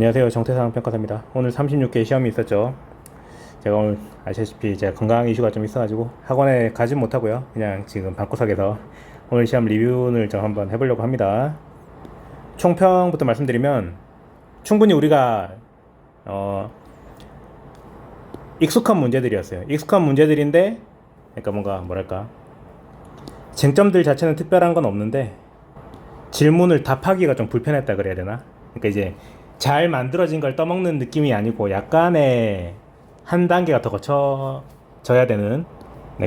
안녕하세요. 정태상 평가사입니다. 오늘 36개 시험이 있었죠. 제가 오늘 아시다시피 제가 건강 이슈가 좀 있어가지고 학원에 가진 못하고요. 그냥 지금 방구석에서 오늘 시험 리뷰를 좀 한번 해보려고 합니다. 총평부터 말씀드리면 충분히 우리가 익숙한 문제들이었어요. 익숙한 문제들인데 그러니까 뭔가 뭐랄까 쟁점들 자체는 특별한 건 없는데 질문을 답하기가 좀 불편했다 그래야 되나? 그러니까 이제 잘 만들어진 걸 떠먹는 느낌이 아니고 약간의 한 단계가 더 거쳐져야 되는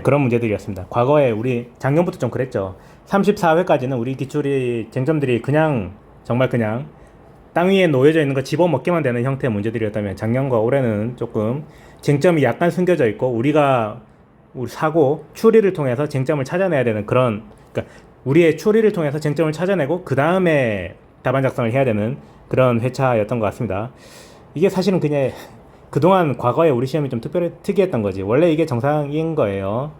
그런 문제들이었습니다. 과거에 우리 작년부터 좀 그랬죠. 34회까지는 우리 기출이 쟁점들이 그냥 정말 그냥 땅 위에 놓여져 있는 거 집어먹기만 되는 형태의 문제들이었다면 작년과 올해는 조금 쟁점이 약간 숨겨져 있고 우리가 우리 사고 추리를 통해서 쟁점을 찾아내야 되는 그런, 그러니까 우리의 추리를 통해서 쟁점을 찾아내고 그 다음에 답안 작성을 해야 되는 그런 회차였던 것 같습니다. 이게 사실은 그냥 그동안 과거에 우리 시험이 좀 특이했던 거지. 원래 이게 정상인 거예요.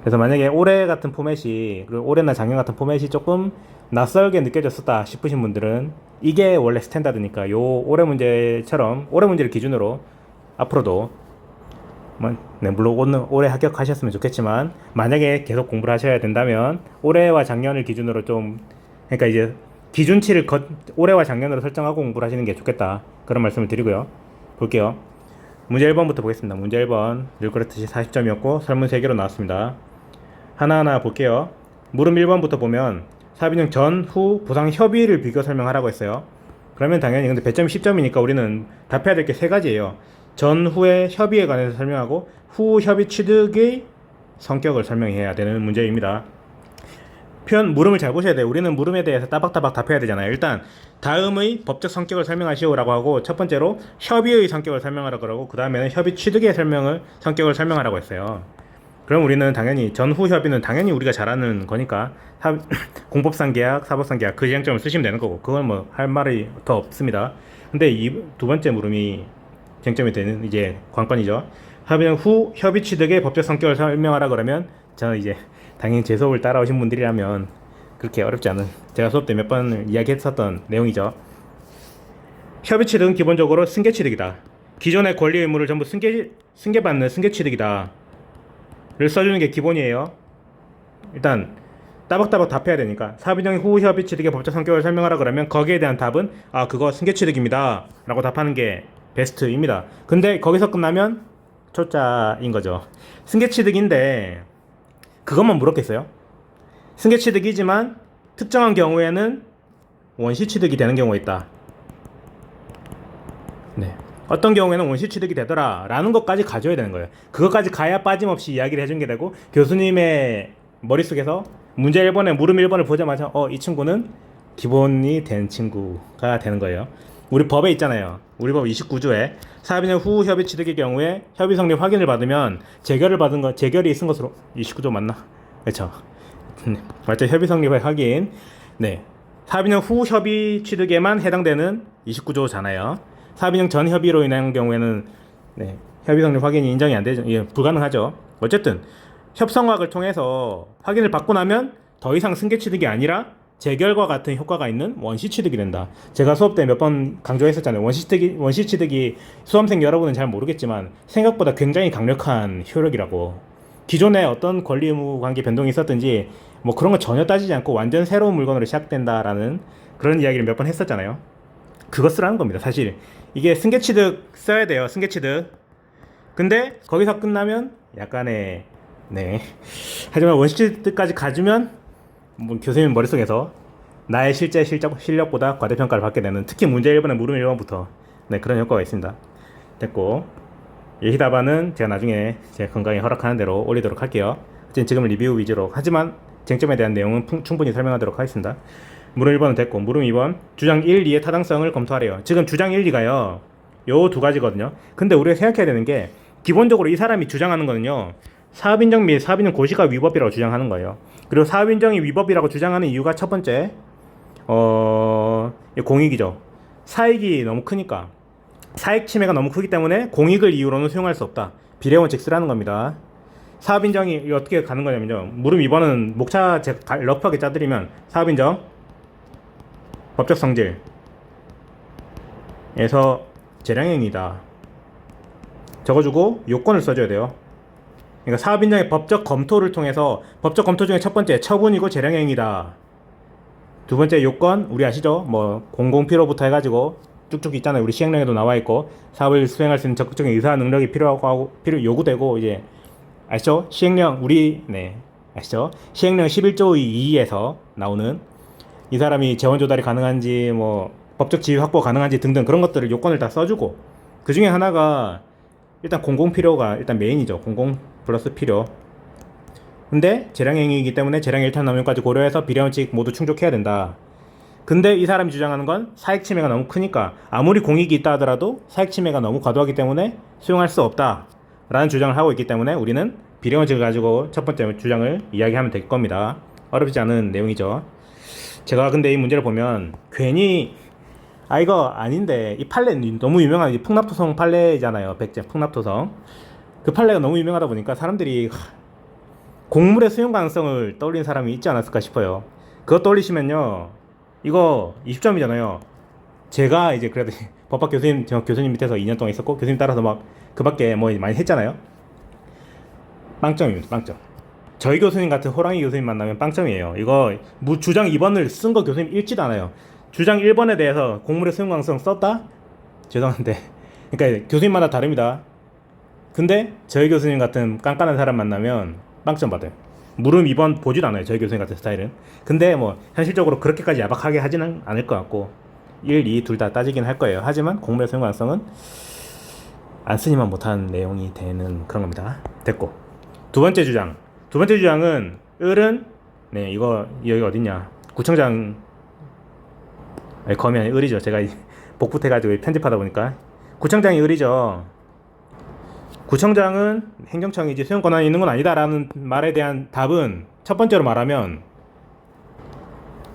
그래서 만약에 올해 같은 포맷이, 그리고 올해나 작년 같은 포맷이 조금 낯설게 느껴졌었다 싶으신 분들은 이게 원래 스탠다드니까 요 올해 문제처럼 올해 문제를 기준으로 앞으로도 물론 올해 합격하셨으면 좋겠지만 만약에 계속 공부를 하셔야 된다면 올해와 작년을 기준으로 좀, 그러니까 이제 기준치를 올해와 작년으로 설정하고 공부를 하시는 게 좋겠다, 그런 말씀을 드리고요. 볼게요. 문제 1번부터 보겠습니다. 문제 1번 늘 그렇듯이 40점이었고 설문 3개로 나왔습니다. 하나하나 볼게요. 물음 1번부터 보면 사업인용 전, 후, 보상 협의를 비교 설명하라고 했어요. 그러면 당연히 근데 배점이 10점이니까 우리는 답해야 될 게 3가지예요. 전, 후의 협의에 관해서 설명하고 후 협의 취득의 성격을 설명해야 되는 문제입니다. 물음을 잘 보셔야 돼요. 우리는 물음에 대해서 따박따박 답해야 되잖아요. 일단 다음의 법적 성격을 설명하시오라고 하고 첫 번째로 협의의 성격을 설명하라고 그러고 그 다음에는 협의 취득의 성격을 설명하라고 했어요. 그럼 우리는 당연히 전후 협의는 당연히 우리가 잘 아는 거니까 공법상 계약, 사법상 계약 그 쟁점을 쓰시면 되는 거고 그건 뭐 할 말이 더 없습니다. 근데 이 두 번째 물음이 쟁점이 되는 이제 관건이죠. 협의는 후 협의 취득의 법적 성격을 설명하라 그러면 저는 이제 당연히 제 수업을 따라오신 분들이라면 그렇게 어렵지 않은, 제가 수업 때 몇 번 이야기했었던 내용이죠. 협의 취득은 기본적으로 승계 취득이다. 기존의 권리 의무를 전부 승계받는 승계 취득이다 를 써주는 게 기본이에요. 일단 따박따박 답해야 되니까 사업인정의 후 협의 취득의 법적 성격을 설명하라 그러면 거기에 대한 답은 그거 승계 취득입니다 라고 답하는 게 베스트입니다. 근데 거기서 끝나면 초짜인 거죠. 승계 취득인데 그것만 물었겠어요? 승계 취득이지만 특정한 경우에는 원시 취득이 되는 경우가 있다. 네. 어떤 경우에는 원시 취득이 되더라 라는 것까지 가져야 되는 거예요. 그것까지 가야 빠짐없이 이야기를 해준 게 되고 교수님의 머릿속에서 문제 1번에 물음 1번을 보자마자 이 친구는 기본이 된 친구가 되는 거예요. 우리 법에 있잖아요. 우리 법 29조에 사업인의 후 협의 취득의 경우에 협의 성립 확인을 받으면 재결이 쓴 것으로 29조 맞나? 그렇죠. 맞죠. 협의 성립의 확인. 네. 사업인의 후 협의 취득에만 해당되는 29조잖아요. 사업인용 전 협의로 인한 경우에는 협의 성립 확인이 인정이 안 되죠. 예, 불가능하죠. 어쨌든 협성학을 통해서 확인을 받고 나면 더 이상 승계 취득이 아니라 재결과 같은 효과가 있는 원시 취득이 된다. 제가 수업 때 몇 번 강조했었잖아요. 원시 취득이 수험생 여러분은 잘 모르겠지만 생각보다 굉장히 강력한 효력이라고. 기존에 어떤 권리 의무 관계 변동이 있었든지 뭐 그런 거 전혀 따지지 않고 완전 새로운 물건으로 시작된다라는 그런 이야기를 몇 번 했었잖아요. 그거 쓰라는 겁니다. 사실 이게 승계 취득 써야 돼요. 승계 취득. 근데 거기서 끝나면 약간의 하지만 원시 취득까지 가주면 교수님 머릿속에서 나의 실제 실력보다 과대평가를 받게 되는, 특히 문제 1번의 물음 1번부터 그런 효과가 있습니다. 됐고 예시 답안은 제가 나중에 제 건강에 허락하는 대로 올리도록 할게요. 지금은 리뷰 위주로, 하지만 쟁점에 대한 내용은 충분히 설명하도록 하겠습니다. 물음 1번은 됐고 물음 2번 주장 1, 2의 타당성을 검토하래요. 지금 주장 1, 2가요 요 두 가지거든요. 근데 우리가 생각해야 되는 게 기본적으로 이 사람이 주장하는 거는요 사업인정 및 사업인정 고시가 위법이라고 주장하는 거예요. 그리고 사업인정이 위법이라고 주장하는 이유가 첫 번째 공익이죠. 사익이 너무 크니까, 사익 침해가 너무 크기 때문에 공익을 이유로는 수용할 수 없다. 비례원칙 쓰라는 겁니다. 사업인정이 어떻게 가는 거냐면요, 물음 2번은 목차 러프하게 짜드리면 사업인정 법적 성질 에서 재량행위다 적어주고 요건을 써줘야 돼요. 그러니까 사업인정의 법적 검토를 통해서 법적 검토 중에 첫 번째 처분이고 재량행위다. 두 번째 요건 우리 아시죠? 뭐 공공필요부터 해가지고 쭉쭉 있잖아요. 우리 시행령에도 나와 있고 사업을 수행할 수 있는 적극적인 의사 능력이 필요하고 요구되고 이제 아시죠? 시행령 우리 아시죠? 시행령 11조 2에서 나오는 이 사람이 재원 조달이 가능한지 뭐 법적 지위 확보 가능한지 등등 그런 것들을 요건을 다 써주고 그 중에 하나가 일단 공공 필요가 일단 메인이죠. 공공 플러스 필요. 근데 재량행위이기 때문에 재량 일탈 남용까지 고려해서 비례원칙 모두 충족해야 된다. 근데 이 사람이 주장하는 건 사익 침해가 너무 크니까 아무리 공익이 있다 하더라도 사익 침해가 너무 과도하기 때문에 수용할 수 없다 라는 주장을 하고 있기 때문에 우리는 비례원칙을 가지고 첫 번째 주장을 이야기하면 될 겁니다. 어렵지 않은 내용이죠. 제가 근데 이 문제를 보면 괜히 이거 아닌데 이 판례 너무 유명한 풍납토성 판례잖아요. 백제 풍납토성 그 판례가 너무 유명하다 보니까 사람들이 곡물의 수용 가능성을 떠올린 사람이 있지 않았을까 싶어요. 그거 떠올리시면요 이거 20점이잖아요. 제가 이제 그래도 법학 교수님 저 교수님 밑에서 2년 동안 있었고 교수님 따라서 막 그 밖에 뭐 많이 했잖아요. 빵점입니다. 빵점. 저희 교수님 같은 호랑이 교수님 만나면 빵점이에요. 이거 주장 2번을 쓴 거 교수님 읽지도 않아요. 주장 1번에 대해서 곡물의 수용 가능성 썼다? 죄송한데 그러니까 교수님마다 다릅니다. 근데 저희 교수님 같은 깐깐한 사람 만나면 빵점 받아요. 물음 2번 보지도 않아요. 저희 교수님 같은 스타일은. 근데 뭐 현실적으로 그렇게까지 야박하게 하지는 않을 것 같고 1, 2 둘 다 따지긴 할 거예요. 하지만 곡물의 수용 가능성은 안 쓰니만 못한 내용이 되는 그런 겁니다. 됐고 두 번째 주장은 을은 이거 여기 어딨냐 구청장 검이 아니라 을이죠. 제가 복붙해가지고 편집하다 보니까 구청장이 을이죠. 구청장은 행정청이지 수용 권한이 있는 건 아니다라는 말에 대한 답은 첫 번째로 말하면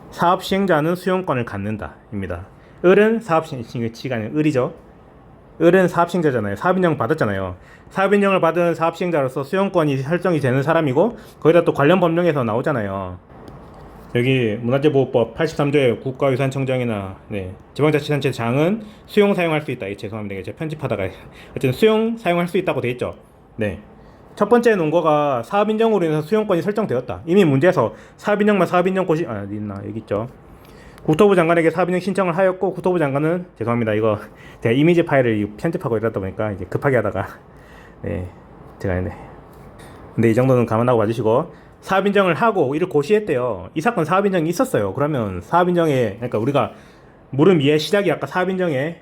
사업 시행자는 수용권을 갖는다 입니다. 을은 사업 시행자가 아니라 을이죠. 을은 사업 시행자잖아요. 사업인정 받았잖아요. 사업인정을 받은 사업 시행자로서 수용권이 설정이 되는 사람이고 거기다 또 관련 법령에서 나오잖아요. 여기 문화재보호법 83조에 국가유산청장이나 지방자치단체장은 수용 사용할 수 있다. 죄송합니다. 제가 편집하다가 어쨌든 수용 사용할 수 있다고 돼 있죠. 첫 번째 논거가 사업인정으로 인해서 수용권이 설정되었다. 이미 문제에서 사업인정만 사업인정 고시 있나 여기 있죠. 국토부 장관에게 사업인정 신청을 하였고 국토부 장관은 죄송합니다. 이거 제가 이미지 파일을 편집하고 이러다 보니까 이제 급하게 하다가 제가 근데 이 정도는 감안하고 봐주시고 사업인정을 하고 이를 고시했대요. 이 사건 사업인정이 있었어요. 그러면 사업인정에 그러니까 우리가 물음 2의 시작이 아까 사업인정에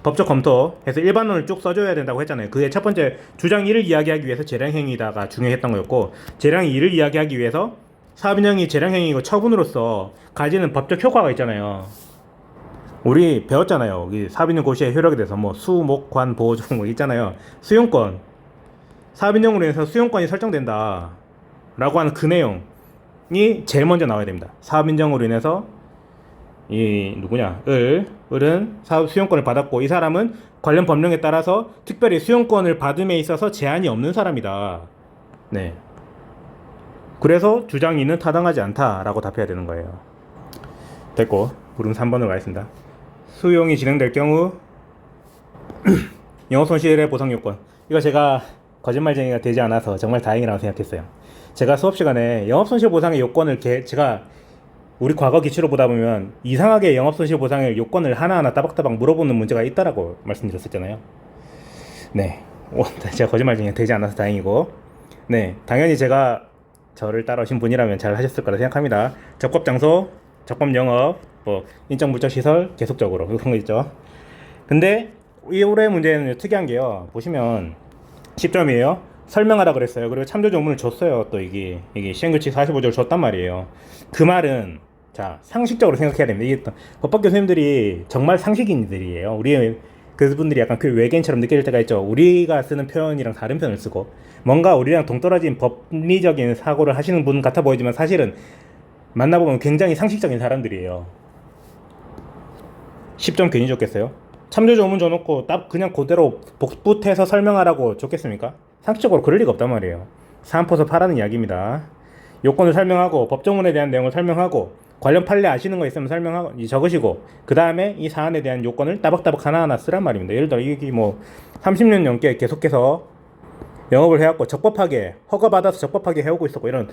법적 검토해서 일반론을 쭉 써줘야 된다고 했잖아요. 그의 첫 번째 주장 1을 이야기하기 위해서 재량행위다가 중요했던 거였고 재량 2를 이야기하기 위해서 사업인정이 재량행위고 처분으로서 가지는 법적 효과가 있잖아요. 우리 배웠잖아요. 사업인정 고시의 효력에 대해서 뭐 수, 목, 관, 보호 종 있잖아요. 수용권 사업인정으로 인해서 수용권이 설정된다 라고 하는 그 내용이 제일 먼저 나와야 됩니다. 사업인정으로 인해서 을은 사업 수용권을 받았고 이 사람은 관련 법령에 따라서 특별히 수용권을 받음에 있어서 제한이 없는 사람이다. 그래서 주장 2는 타당하지 않다라고 답해야 되는 거예요. 됐고 물음 3번으로 가겠습니다. 수용이 진행될 경우 영업손실의 보상 요건 이거 제가 거짓말쟁이가 되지 않아서 정말 다행이라고 생각했어요. 제가 수업 시간에 영업손실 보상의 요건을 제가 우리 과거 기출을 보다 보면 이상하게 영업손실 보상의 요건을 하나하나 따박따박 물어보는 문제가 있다라고 말씀드렸었잖아요. 제가 거짓말쟁이가 되지 않아서 다행이고 당연히 제가 저를 따라오신 분이라면 잘 하셨을 거라 생각합니다. 적법장소, 적법영업, 인적 물적 시설 계속적으로 그런 거 있죠. 근데 이 올해 문제는 특이한 게요. 보시면 10점이에요. 설명하라 그랬어요. 그리고 참조 조문을 줬어요. 또 이게 시행규칙 45조를 줬단 말이에요. 그 말은 자 상식적으로 생각해야 됩니다. 이게 법학 교수님들이 정말 상식인들이에요. 우리 그분들이 약간 그 외계인처럼 느껴질 때가 있죠. 우리가 쓰는 표현이랑 다른 표현을 쓰고 뭔가 우리랑 동떨어진 법리적인 사고를 하시는 분 같아 보이지만 사실은 만나보면 굉장히 상식적인 사람들이에요. 10점 괜히 줬겠어요? 참조 조문 줘놓고 딱 그냥 그대로 복붙해서 설명하라고 줬겠습니까? 상식적으로 그럴 리가 없단 말이에요. 사안포서 파라는 이야기입니다. 요건을 설명하고 법조문에 대한 내용을 설명하고 관련 판례 아시는 거 있으면 설명하고 적으시고 그 다음에 이 사안에 대한 요건을 따박따박 하나하나 쓰란 말입니다. 예를 들어 이게 뭐 30년 넘게 계속해서 영업을 해왔고 적법하게 허가받아서 적법하게 해오고 있었고 이런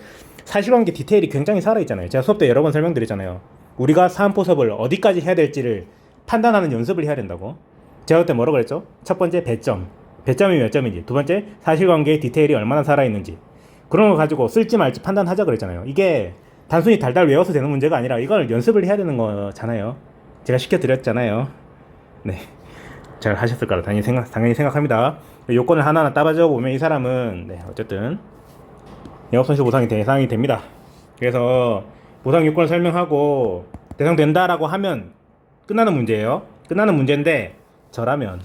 사실관계 디테일이 굉장히 살아있잖아요. 제가 수업 때 여러 번 설명드렸잖아요. 우리가 사안포섭을 어디까지 해야 될지를 판단하는 연습을 해야 된다고. 제가 그때 뭐라고 그랬죠? 첫 번째 배점, 배점이 몇 점인지, 두 번째 사실관계의 디테일이 얼마나 살아있는지, 그런 거 가지고 쓸지 말지 판단하자 그랬잖아요. 이게 단순히 달달 외워서 되는 문제가 아니라 이걸 연습을 해야 되는 거잖아요. 제가 시켜드렸잖아요. 네, 잘 하셨을 거라 당연히 생각합니다. 요건을 하나하나 따져 보면 이 사람은 네, 어쨌든 영업손실 보상이 대상이 됩니다. 그래서 보상 요건을 설명하고 대상된다라고 하면 끝나는 문제예요. 끝나는 문제인데 저라면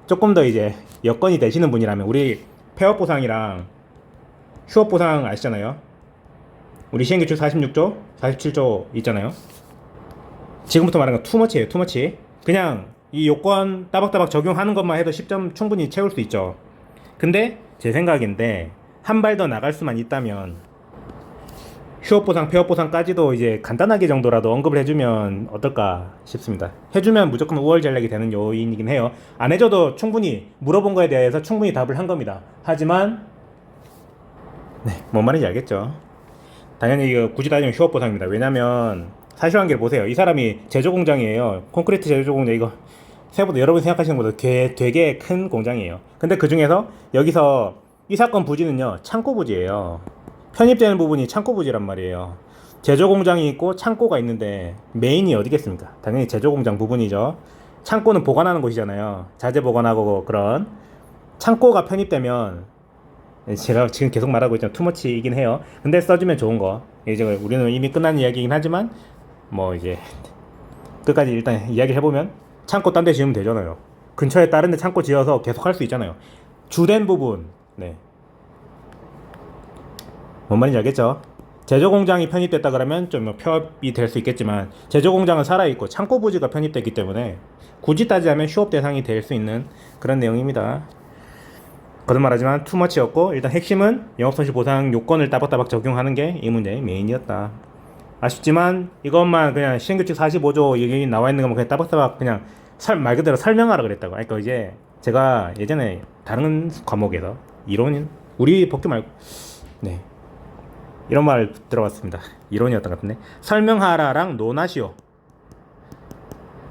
조금 더 이제 여건이 되시는 분이라면 우리 폐업 보상이랑 휴업 보상 아시잖아요. 우리 시행규칙 46조, 47조 있잖아요. 지금부터 말하는 건 투머치예요. 투머치. 그냥 이 요건 따박따박 적용하는 것만 해도 10점 충분히 채울 수 있죠. 근데 제 생각인데 한 발 더 나갈 수만 있다면 휴업보상, 폐업보상까지도 이제 간단하게 정도라도 언급을 해주면 어떨까 싶습니다. 해주면 무조건 우월전략이 되는 요인이긴 해요. 안 해줘도 충분히 물어본 거에 대해서 충분히 답을 한 겁니다. 하지만 네, 뭔 말인지 알겠죠? 당연히 이거 굳이 따지면 휴업보상입니다. 왜냐면 사실관계를 보세요. 이 사람이 제조공장이에요. 콘크리트 제조공장. 이거 생각보다 여러분이 생각하시는 것보다 되게 큰 공장이에요. 근데 그 중에서 여기서 이 사건 부지는요 창고 부지예요. 편입되는 부분이 창고 부지란 말이에요. 제조공장이 있고 창고가 있는데 메인이 어디겠습니까? 당연히 제조공장 부분이죠. 창고는 보관하는 곳이잖아요. 자재 보관하고 그런 창고가 편입되면 제가 지금 계속 말하고 있지만 투머치이긴 해요. 근데 써주면 좋은 거. 이제 우리는 이미 끝난 이야기이긴 하지만 뭐 이제 끝까지 일단 이야기 해보면 창고 딴 데 지으면 되잖아요. 근처에 다른 데 창고 지어서 계속 할 수 있잖아요. 주된 부분. 네. 뭔 말인지 알겠죠? 제조공장이 편입됐다 그러면 좀 폐업이 될 수 있겠지만 제조공장은 살아있고 창고 부지가 편입됐기 때문에 굳이 따지자면 휴업 대상이 될 수 있는 그런 내용입니다. 거듭말하지만 투머치였고 일단 핵심은 영업손실 보상 요건을 따박따박 적용하는 게 이 문제의 메인이었다. 아쉽지만 이것만 그냥 시행규칙 45조 여기 나와 있는 것만 그냥 따박따박 그냥 말 그대로 설명하라 그랬다고. 그러니까 이제 제가 예전에 다른 과목에서 이론인 우리 법규 말고 네 이런 말 들어봤습니다. 이론이었던 것 같은데 설명하라랑 논하시오.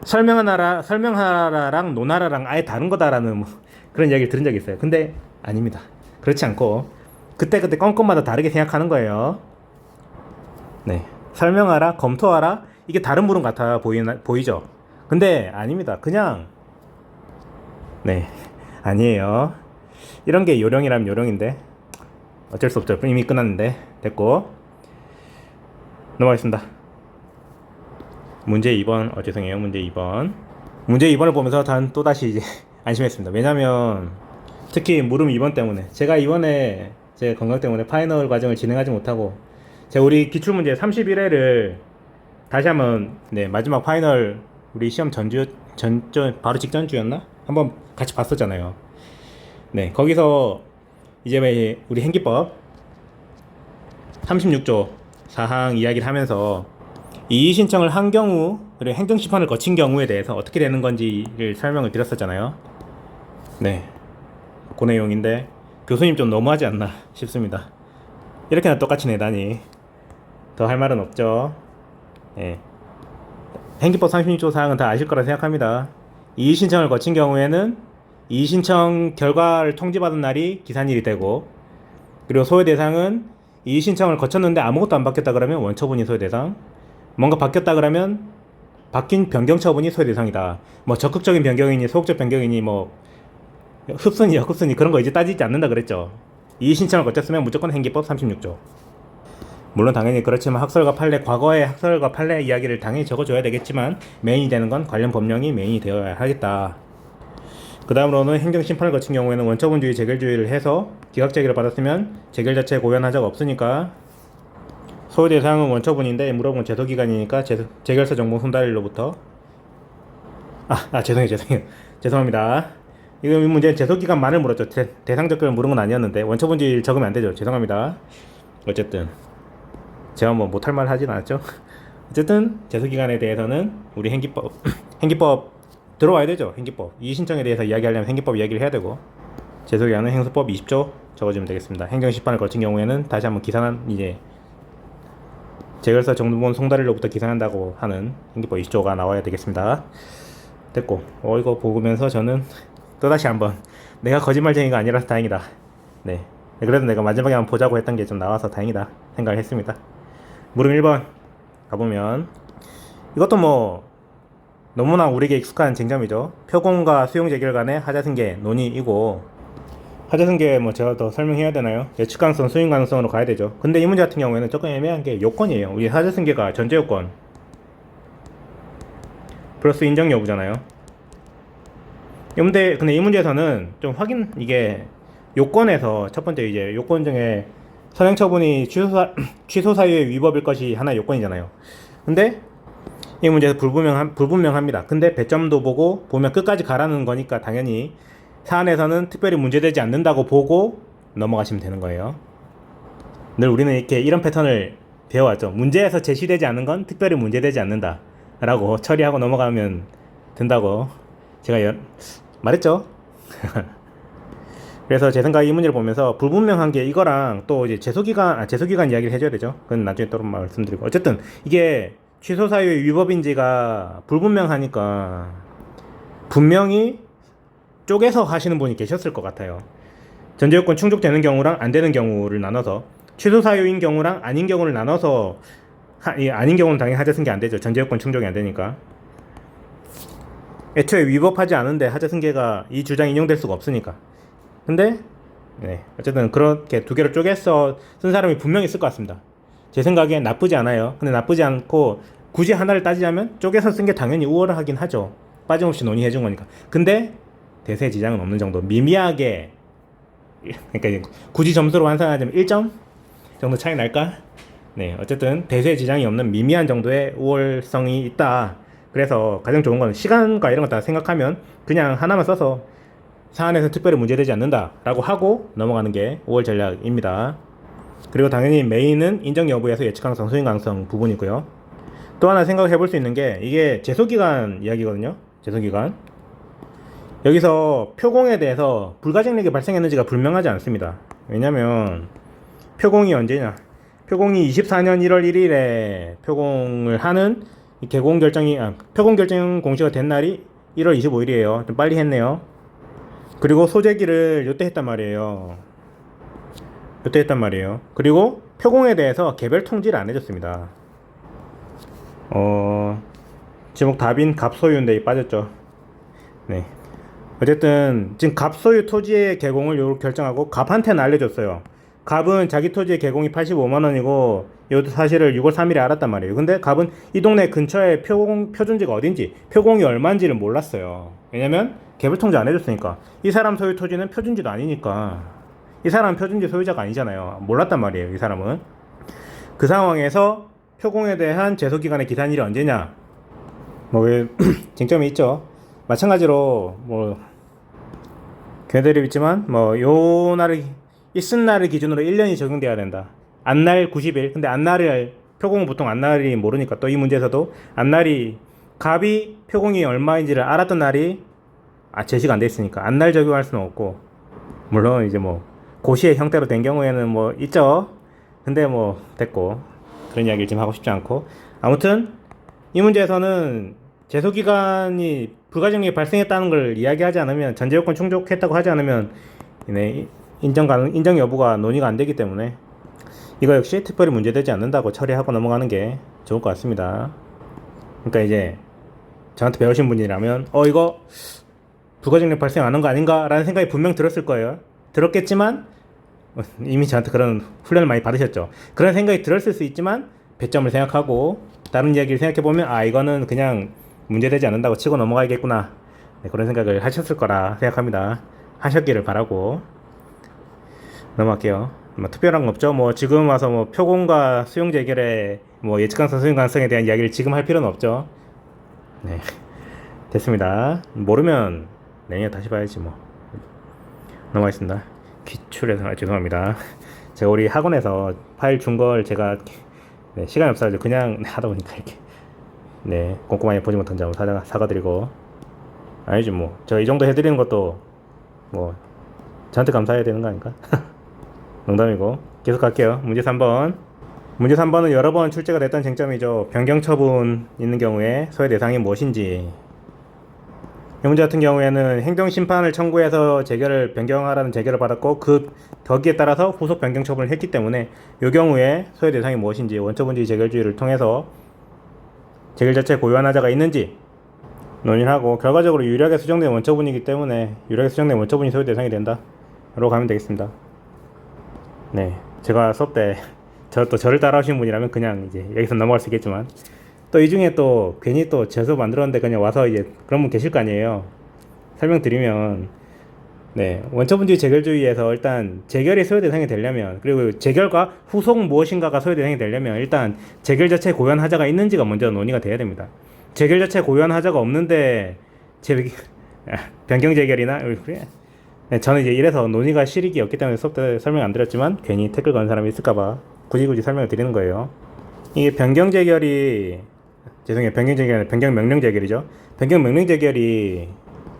설명하라랑 논하라랑 아예 다른 거다라는 뭐 그런 이야기를 들은 적이 있어요. 근데 아닙니다. 그렇지 않고 그때 건건마다 다르게 생각하는 거예요. 네, 설명하라, 검토하라 이게 다른 부름 같아 보이죠? 근데 아닙니다. 그냥 네 아니에요. 이런 게 요령이라면 요령인데 어쩔 수 없죠. 이미 끝났는데 됐고 넘어가겠습니다. 문제 2번 죄송해요. 문제 2번을 보면서 또다시 이제 안심했습니다. 왜냐면 특히 물음 2번 때문에 제가 이번에 제 건강 때문에 파이널 과정을 진행하지 못하고 제가 우리 기출문제 31회를 다시 한번 네 마지막 파이널 우리 시험 바로 직전주였나? 한번 같이 봤었잖아요. 네 거기서 이제 우리 행기법 36조 사항 이야기를 하면서 이의 신청을 한 경우 그리고 행정심판을 거친 경우에 대해서 어떻게 되는 건지를 설명을 드렸었잖아요. 네, 그 내용인데 교수님 좀 너무하지 않나 싶습니다. 이렇게나 똑같이 내다니 더 할 말은 없죠. 네. 행기법 36조 사항은 다 아실 거라 생각합니다. 이의 신청을 거친 경우에는 이의 신청 결과를 통지받은 날이 기산일이 되고 그리고 소요 대상은 이의 신청을 거쳤는데 아무것도 안 바뀌었다 그러면 원처분이 소요 대상, 뭔가 바뀌었다 그러면 바뀐 변경 처분이 소요 대상이다. 뭐 적극적인 변경이니 소극적 변경이니 뭐 흡수니 역흡수니 그런 거 이제 따지지 않는다 그랬죠. 이의 신청을 거쳤으면 무조건 행기법 36조. 물론 당연히 그렇지만 학설과 판례, 과거의 학설과 판례 이야기를 당연히 적어줘야 되겠지만 메인이 되는 건 관련 법령이 메인이 되어야 하겠다. 그 다음으로는 행정심판을 거친 경우에는 원처분주의 재결주의를 해서 기각재결을 받았으면 재결 자체에 고유한 하자가 없으니까 소요 대상은 원처분인데 물어본 제소기간이니까 재결서 정보 손달일로부터 죄송합니다. 이 문제는 제소기간만을 물었죠. 대상 적결을 물은 건 아니었는데 원처분주의 적으면 안 되죠. 죄송합니다. 어쨌든 제가 뭐 못할 말 하진 않았죠. 어쨌든 제소기간에 대해서는 우리 행기법 행기법 들어와야 되죠. 행기법 이의신청에 대해서 이야기하려면 행기법 이야기를 해야 되고, 제소기간은 행소법 20조 적어주면 되겠습니다. 행정심판을 거친 경우에는 다시 한번 기산한, 이제 재결사 정두본 송달일로부터 기산한다고 하는 행기법 20조가 나와야 되겠습니다. 됐고, 이거 보면서 저는 또다시 한번 내가 거짓말쟁이가 아니라서 다행이다. 네, 그래도 내가 마지막에 한번 보자고 했던 게 좀 나와서 다행이다 생각을 했습니다. 물음 1번 가보면, 이것도 뭐 너무나 우리에게 익숙한 쟁점이죠. 표공과 수용재결 간의 하자승계 논의이고, 하자승계 뭐 제가 더 설명해야 되나요? 예측 가능성, 수용 가능성으로 가야 되죠. 근데 이 문제 같은 경우에는 조금 애매한 게 요건이에요. 우리 하자승계가 전제 요건 플러스 인정 여부잖아요. 근데 이 문제에서는 좀 이게 요건에서 첫 번째 이제 요건 중에 선행처분이 취소 사유의 위법일 것이 하나의 요건이잖아요. 근데 이 문제에서 불분명합니다. 근데 배점도 보면 끝까지 가라는 거니까 당연히 사안에서는 특별히 문제되지 않는다고 보고 넘어가시면 되는 거예요. 늘 우리는 이런 패턴을 배워왔죠. 문제에서 제시되지 않은 건 특별히 문제되지 않는다 라고 처리하고 넘어가면 된다고 제가 말했죠. 그래서 제 생각에 이 문제를 보면서 불분명한 게 이거랑 또 이제 제소기간 이야기를 해줘야 되죠. 그건 나중에 또 말씀드리고, 어쨌든 이게 취소 사유의 위법인지가 불분명하니까 분명히 쪼개서 하시는 분이 계셨을 것 같아요. 전제요건 충족되는 경우랑 안 되는 경우를 나눠서, 취소 사유인 경우랑 아닌 경우를 나눠서, 아닌 경우는 당연히 하자승계 안 되죠. 전제요건 충족이 안 되니까. 애초에 위법하지 않은데 하자승계가 이 주장이 인용될 수가 없으니까. 근데 네, 어쨌든 그렇게 두 개를 쪼개서 쓴 사람이 분명히 있을 것 같습니다. 제 생각엔 나쁘지 않아요. 근데 나쁘지 않고 굳이 하나를 따지자면 쪼개서 쓴 게 당연히 우월하긴 하죠. 빠짐없이 논의해준 거니까. 근데 대세 지장은 없는 정도, 미미하게, 그러니까 굳이 점수로 환산하자면 1점 정도 차이 날까? 네, 어쨌든 대세 지장이 없는 미미한 정도의 우월성이 있다. 그래서 가장 좋은 건 시간과 이런 거 다 생각하면 그냥 하나만 써서 사안에서 특별히 문제되지 않는다 라고 하고 넘어가는 게 5월 전략입니다. 그리고 당연히 메인은 인정 여부에서 예측 가능성, 수용 가능성 부분이고요. 또 하나 생각해 볼 수 있는 게, 이게 제소기간 이야기거든요. 제소기간. 여기서 표공에 대해서 불가증력이 발생했는지가 불명하지 않습니다. 왜냐면 표공이 언제냐, 표공이 24년 1월 1일에 표공을 하는 표공 결정 공시가 된 날이 1월 25일이에요. 좀 빨리 했네요. 그리고 소재기를 요때 했단 말이에요. 그리고 표공에 대해서 개별 통지를 안 해줬습니다. 지목 답인 갑소유인데 빠졌죠. 네. 어쨌든 지금 갑소유 토지의 개공을 요렇게 결정하고 갑한테는 알려줬어요. 갑은 자기 토지의 개공이 85만원이고 요 사실을 6월 3일에 알았단 말이에요. 근데 갑은 이 동네 근처에 표준지가 어딘지, 표공이 얼마인지를 몰랐어요. 왜냐면 개별 통지 안 해줬으니까. 이 사람 소유 토지는 표준지도 아니니까. 이 사람은 표준지 소유자가 아니잖아요. 몰랐단 말이에요, 이 사람은. 그 상황에서 표공에 대한 제소기간의 기산일이 언제냐, 왜 쟁점이 있죠. 마찬가지로 걔네들이 있지만 요 날을 쓴 날을 기준으로 1년이 적용돼야 된다. 안날 90일. 근데 안날을, 표공은 보통 안날이 모르니까 또 이 문제에서도 안날이, 갑이 표공이 얼마인지를 알았던 날이 제시가 안 돼 있으니까 안날 적용할 수는 없고, 물론 이제 고시의 형태로 된 경우에는 있죠. 근데 됐고, 그런 이야기를 지금 하고 싶지 않고, 아무튼 이 문제에서는 제소기간이 불가증력이 발생했다는 걸 이야기하지 않으면, 전제요건 충족했다고 하지 않으면 인정 여부가 논의가 안 되기 때문에 이거 역시 특별히 문제되지 않는다고 처리하고 넘어가는 게 좋을 것 같습니다. 그러니까 이제 저한테 배우신 분이라면 이거 불가증력 발생하는 거 아닌가 라는 생각이 분명 들었을 거예요. 들었겠지만 이미 저한테 그런 훈련을 많이 받으셨죠. 그런 생각이 들었을 수 있지만 배점을 생각하고 다른 이야기를 생각해보면 이거는 그냥 문제되지 않는다고 치고 넘어가야겠구나, 그런 생각을 하셨을 거라 생각합니다. 하셨기를 바라고 넘어갈게요. 특별한 거 없죠. 지금 와서 표공과 수용 재결의 예측 가능성, 수용 가능성에 대한 이야기를 지금 할 필요는 없죠. 네, 됐습니다. 모르면 내년에 다시 봐야지 넘어가겠습니다. 기출해서 죄송합니다. 제가 우리 학원에서 파일 준 걸 제가 시간이 없어가지고 그냥 하다 보니까 이렇게 네, 꼼꼼하게 보지 못한 점 사과드리고. 아니지 뭐 제가 이 정도 해드리는 것도 뭐 저한테 감사해야 되는 거 아닌가? 농담이고 계속 갈게요. 문제 3번. 문제 3번은 여러 번 출제가 됐던 쟁점이죠. 변경 처분 있는 경우에 소외 대상이 무엇인지. 이 문제 같은 경우에는 행정심판을 청구해서 재결을 변경하라는 재결을 받았고 그 덕기에 따라서 후속 변경 처분을 했기 때문에 이 경우에 소외 대상이 무엇인지 원처분주의 재결주의를 통해서 재결 자체에 고유한 하자가 있는지 논의를 하고 결과적으로 유리하게 수정된 원처분이기 때문에 유리하게 수정된 원처분이 소외 대상이 된다 라고 가면 되겠습니다. 네, 제가 수업 때 저를 따라오신 분이라면 그냥 이제 여기서 넘어갈 수 있겠지만 또 이 중에 또 괜히 또 제 수업 만들었는데 그냥 와서 이제 그런 분 계실 거 아니에요. 설명드리면 네, 원처분주의 재결주의에서 일단 재결이 소외 대상이 되려면 그리고 재결과 후속 무엇인가가 소외 대상이 되려면 일단 재결 자체에 고유한 하자가 있는지가 먼저 논의가 돼야 됩니다. 재결 자체에 고유한 하자가 없는데 변경 재결이나 그래. 네, 저는 이제 이래서 논의가 실익이 없기 때문에 수업 때 설명 안 드렸지만 괜히 댓글 거는 사람이 있을까봐 굳이 설명을 드리는 거예요. 이게 변경 재결이 죄송해요. 변경 재결이 아니라 변경 명령 재결이죠. 변경 명령 재결이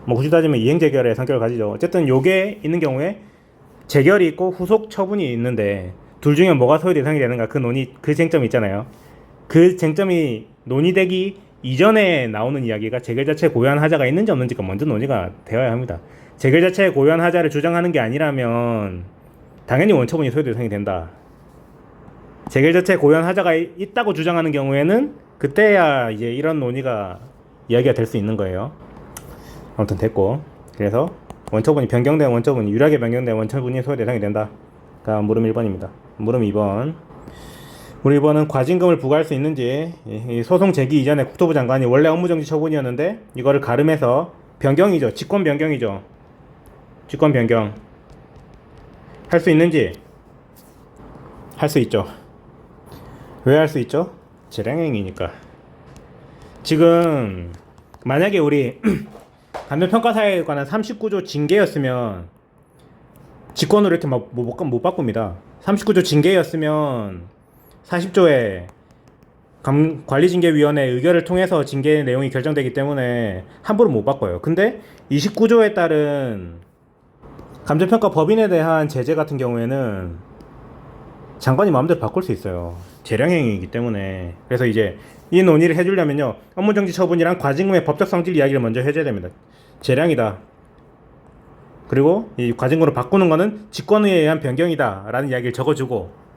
뭐 굳이 따지면 이행 재결의 성격을 가지죠. 어쨌든 요게 있는 경우에 재결이 있고 후속 처분이 있는데 둘 중에 뭐가 소외 대상이 되는가 그 쟁점이 있잖아요. 그 쟁점이 논의되기 이전에 나오는 이야기가 재결 자체에 고유한 하자가 있는지 없는지가 먼저 논의가 되어야 합니다. 재결 자체에 고유한 하자를 주장하는 게 아니라면 당연히 원처분이 소외 대상이 된다. 재결 자체에 고유한 하자가 있다고 주장하는 경우에는 그때야 이제 이런 논의가 이야기가 될 수 있는 거예요. 아무튼 됐고 그래서 원처분이 변경된 원처분이 유리하게 변경된 원처분이 소외 대상이 된다. 가 물음 1번입니다. 물음 2번. 우리 2번은 과징금을 부과할 수 있는지 이 소송 제기 이전에 국토부 장관이 원래 업무정지 처분이었는데 이거를 가름해서 변경이죠. 직권 변경이죠. 직권 변경 할 수 있는지 할 수 있죠. 왜 할 수 있죠? 재량행위니까. 지금 만약에 우리 감면평가사에 관한 39조 징계였으면 직권으로 이렇게 막 못 바꿉니다. 39조 징계였으면 40조에 관리징계위원회 의결을 통해서 징계 내용이 결정되기 때문에 함부로 못 바꿔요. 근데 29조에 따른 감정평가 법인에 대한 제재 같은 경우에는 장관이 마음대로 바꿀 수 있어요. 재량행위이기 때문에. 그래서 이제 이 논의를 해주려면요, 업무정지 처분이랑 과징금의 법적 성질 이야기를 먼저 해줘야 됩니다. 재량이다. 그리고 이 과징금으로 바꾸는 거는 직권에 의한 변경이다 라는 이야기를 적어주고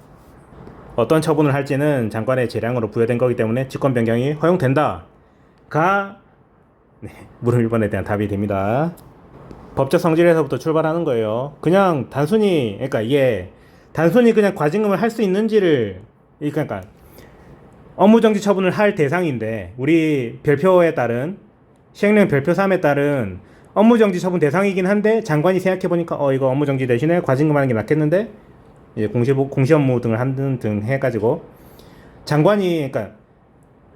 어떤 처분을 할지는 장관의 재량으로 부여된 거기 때문에 직권 변경이 허용된다 가 물음 1번에 대한 답이 됩니다. 법적 성질에서부터 출발하는 거예요. 그냥 단순히 그러니까 이게 단순히 그냥 과징금을 할 수 있는지를 그러니까 업무정지 처분을 할 대상인데 우리 별표에 따른 시행령 별표 3에 따른 업무정지 처분 대상이긴 한데 장관이 생각해보니까 이거 업무정지 대신에 과징금 하는 게 낫겠는데 이제 공시 업무 등을 하는 등 해가지고 장관이 그러니까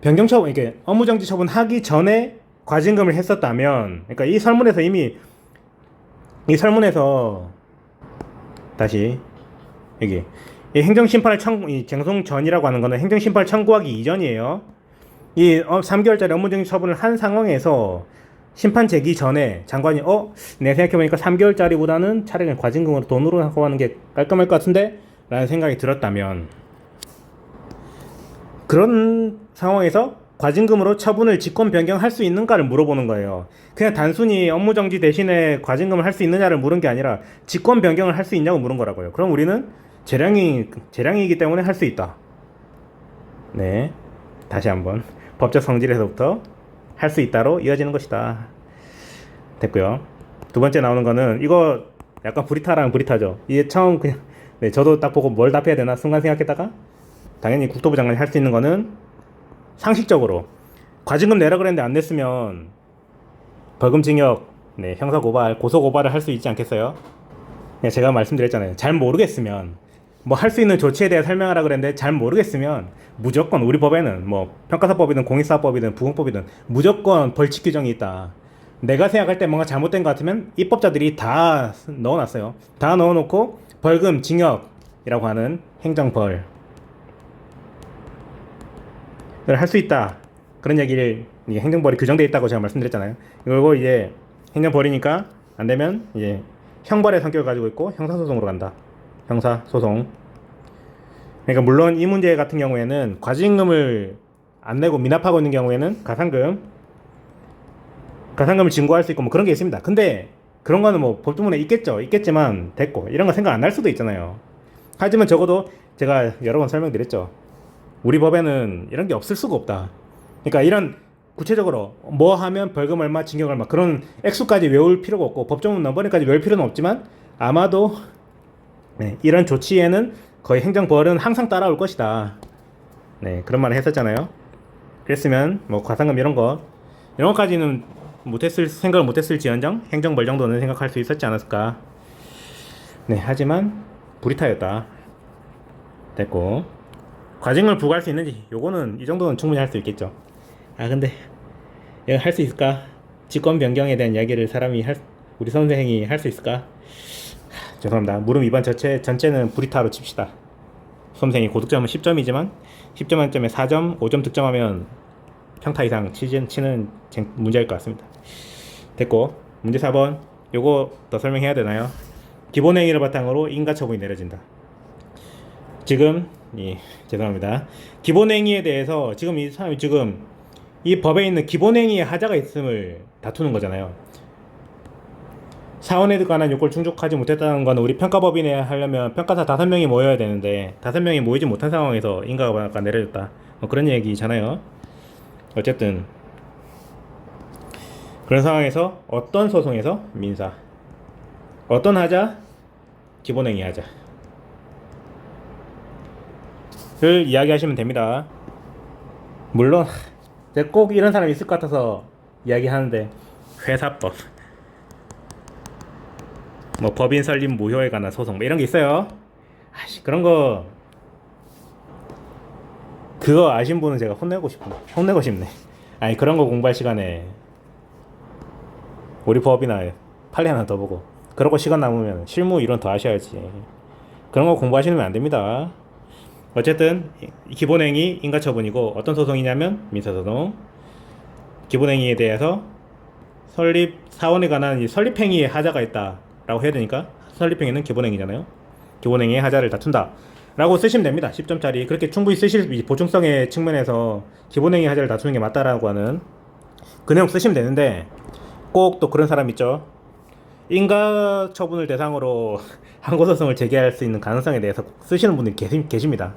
변경 처분 이게 업무정지 처분 하기 전에 과징금을 했었다면 그러니까 이 설문에서 이미 이 설문에서 다시 여기 이 행정심판을 이 쟁송 전이라고 하는 거는 행정심판을 청구하기 이전이에요. 이 3개월짜리 업무정지 처분을 한 상황에서 심판 제기 전에 장관이 내가 생각해보니까 3개월짜리보다는 차라리 과징금으로 돈으로 하고 하는 게 깔끔할 것 같은데? 라는 생각이 들었다면 그런 상황에서 과징금으로 처분을 직권 변경할 수 있는가를 물어보는 거예요. 그냥 단순히 업무정지 대신에 과징금을 할 수 있느냐를 물은 게 아니라 직권 변경을 할 수 있냐고 물은 거라고요. 그럼 우리는 재량이기 때문에 할 수 있다. 네, 다시 한번 법적 성질에서부터 할 수 있다로 이어지는 것이다. 됐고요. 두 번째 나오는 거는 이거 약간 브리타랑 브리타죠. 이게 처음 그냥 저도 딱 보고 뭘 답해야 되나 순간 생각했다가 당연히 국토부 장관이 할 수 있는 거는 상식적으로 과징금 내라 그랬는데 안 냈으면 벌금징역, 형사고발, 고소고발을 할 수 있지 않겠어요? 제가 말씀드렸잖아요. 잘 모르겠으면 뭐 할 수 있는 조치에 대해 설명하라 그랬는데 잘 모르겠으면 무조건 우리 법에는 뭐 평가사법이든 공익사법이든 부공법이든 무조건 벌칙 규정이 있다. 내가 생각할 때 뭔가 잘못된 것 같으면 입법자들이 다 넣어놨어요. 다 넣어놓고 벌금, 징역이라고 하는 행정벌 할 수 있다가 그런 얘기를 이게 행정벌이 규정돼 있다고 제가 말씀드렸잖아요. 그리고 이제 행정벌이니까 안 되면 이제 형벌의 성격을 가지고 있고 형사소송으로 간다. 형사소송. 그러니까 물론 이 문제 같은 경우에는 과징금을 안 내고 미납하고 있는 경우에는 가산금을 징고할 수 있고 뭐 그런 게 있습니다. 근데 그런 거는 뭐 법조문에 있겠지만 됐고 이런 거 생각 안 날 수도 있잖아요. 하지만 적어도 제가 여러 번 설명드렸죠. 우리 법에는 이런 게 없을 수가 없다. 그러니까 이런 구체적으로 뭐 하면 벌금 얼마, 징역 얼마 그런 액수까지 외울 필요가 없고 법조문 넘버링까지 외울 필요는 없지만 아마도 네, 이런 조치에는 거의 행정벌은 항상 따라올 것이다. 네, 그런 말을 했었잖아요. 그랬으면 뭐 과상금 이런 거까지는 생각을 못했을지언정 행정벌 정도는 생각할 수 있었지 않았을까. 네, 하지만 불이타였다. 됐고 과징금을 부과할 수 있는지 요거는 이 정도는 충분히 할 수 있겠죠. 근데 이거 할 수 있을까? 직권 변경에 대한 이야기를 우리 선생이 할 수 있을까? 죄송합니다. 물음 위반 전체는 불이타로 칩시다. 수험생이 고득점은 10점이지만 10점 만점에 4점, 5점 득점하면 평타 이상 치는 문제일 것 같습니다. 됐고 문제 4번 요거 더 설명해야 되나요? 기본행위를 바탕으로 인가처분이 내려진다. 지금 죄송합니다. 기본행위에 대해서 지금 이 사람이 이 법에 있는 기본행위의 하자가 있음을 다투는 거잖아요. 사원에 관한 요건을 충족하지 못했다는 건 우리 평가법인에 하려면 평가사 5명이 모여야 되는데 5명이 모이지 못한 상황에서 인가가 내려졌다. 그런 얘기잖아요. 어쨌든 그런 상황에서 어떤 소송에서 민사 어떤 하자? 기본행위 하자를 이야기하시면 됩니다. 물론 꼭 이런 사람이 있을 것 같아서 이야기하는데 회사법 뭐 법인 설립 무효에 관한 소송 뭐 이런 게 있어요. 그런 거 그거 아신 분은 제가 혼내고 싶네. 그런 거 공부할 시간에 우리 법이나 판례 하나 더 보고 그러고 시간 남으면 실무 이론 더 하셔야지. 그런 거 공부하시면 안 됩니다. 어쨌든 기본행위 인가처분이고 어떤 소송이냐면 민사소송. 기본행위에 대해서 사원에 관한 설립행위에 하자가 있다라고 해야 되니까 설립행위는 기본행위잖아요. 기본행위의 하자를 다툰다 라고 쓰시면 됩니다. 10점짜리 그렇게 충분히 쓰실 보충성의 측면에서 기본행위 하자를 다투는 게 맞다라고 하는 그 내용 쓰시면 되는데 꼭 또 그런 사람 있죠. 인가처분을 대상으로 항고소송을 제기할 수 있는 가능성에 대해서 쓰시는 분들이 계십니다.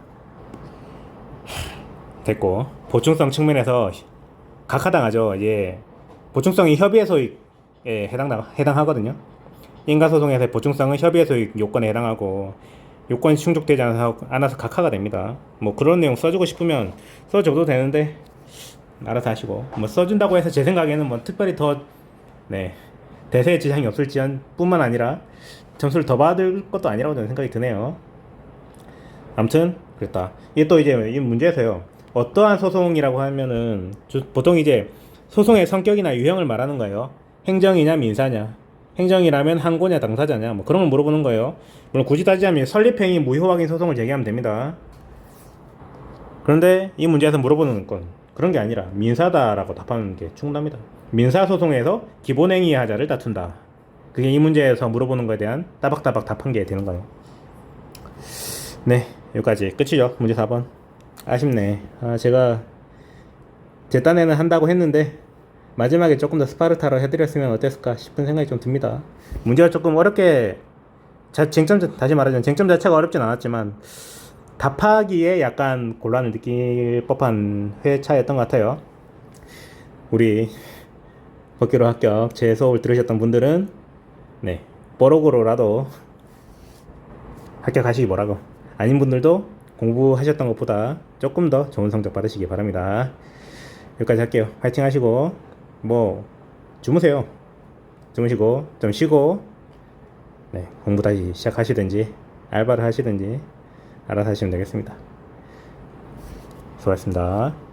됐고 보충성 측면에서 각하당하죠. 보충성이 협의의 소익에 해당하거든요. 인가소송에서의 보충성은 협의의 소익 요건에 해당하고 요건이 충족되지 않아서 각하가 됩니다. 뭐 그런 내용 써주고 싶으면 써줘도 되는데 알아서 하시고 뭐 써준다고 해서 제 생각에는 뭐 특별히 더 대세에 지장이 없을지 뿐만 아니라 점수를 더 받을 것도 아니라고 저는 생각이 드네요. 아무튼 그랬다. 이게 또 이 문제에서요. 어떠한 소송이라고 하면은 보통 소송의 성격이나 유형을 말하는 거예요. 행정이냐 민사냐. 행정이라면 항고냐 당사자냐 뭐 그런 걸 물어보는 거예요. 물론 굳이 따지자면 설립행위 무효 확인 소송을 제기하면 됩니다. 그런데 이 문제에서 물어보는 건 그런 게 아니라 민사다라고 답하는 게 충분합니다. 민사소송에서 기본행위의 하자를 다툰다. 그게 이 문제에서 물어보는 거에 대한 따박따박 답한 게 되는 거예요. 네, 여기까지 끝이죠. 문제 4번. 아쉽네. 제가 제 딴에는 한다고 했는데 마지막에 조금 더 스파르타로 해드렸으면 어땠을까 싶은 생각이 좀 듭니다. 문제가 조금 어렵게 다시 말하자면 쟁점 자체가 어렵진 않았지만 답하기에 약간 곤란을 느낄 법한 회차였던 것 같아요. 우리 법규로 합격 제 수업을 들으셨던 분들은 뽀록으로라도 합격하시기 바라고, 아닌 분들도 공부하셨던 것보다 조금 더 좋은 성적 받으시기 바랍니다. 여기까지 할게요. 파이팅 하시고 주무세요. 주무시고 좀 쉬고 공부 다시 시작하시든지 알바를 하시든지 알아서 하시면 되겠습니다. 수고하셨습니다.